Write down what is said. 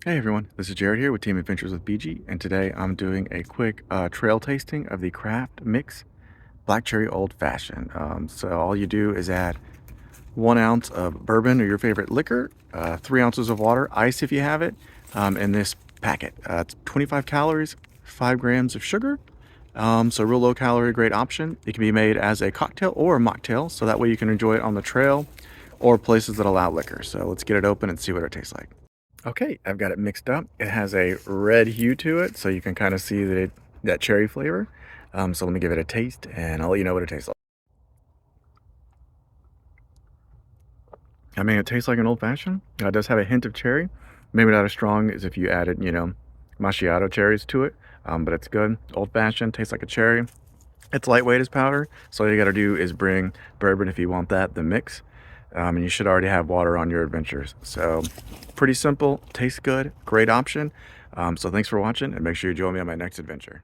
Hey everyone, this is Jared here with Team Adventures with BG, and today I'm doing a quick trail tasting of the Craftmix Black Cherry Old Fashioned. So all you do is add 1 ounce of bourbon or your favorite liquor, 3 ounces of water, ice if you have it, in this packet. It's 25 calories, 5 grams of sugar. So real low calorie, great option. It can be made as a cocktail or a mocktail, so that way you can enjoy it on the trail or places that allow liquor. So let's get it open and see what it tastes like. Okay, I've got it mixed up. It has a red hue to it, so you can kind of see that cherry flavor. So let me give it a taste, and I'll let you know what it tastes like. I mean, it tastes like an old fashioned. It does have a hint of cherry. Maybe not as strong as if you added, macchiato cherries to it, but it's good. Old fashioned, tastes like a cherry. It's lightweight as powder, so all you got to do is bring bourbon if you want that, the mix. And you should already have water on your adventures. So pretty simple, tastes good, great option. So thanks for watching, and make sure you join me on my next adventure.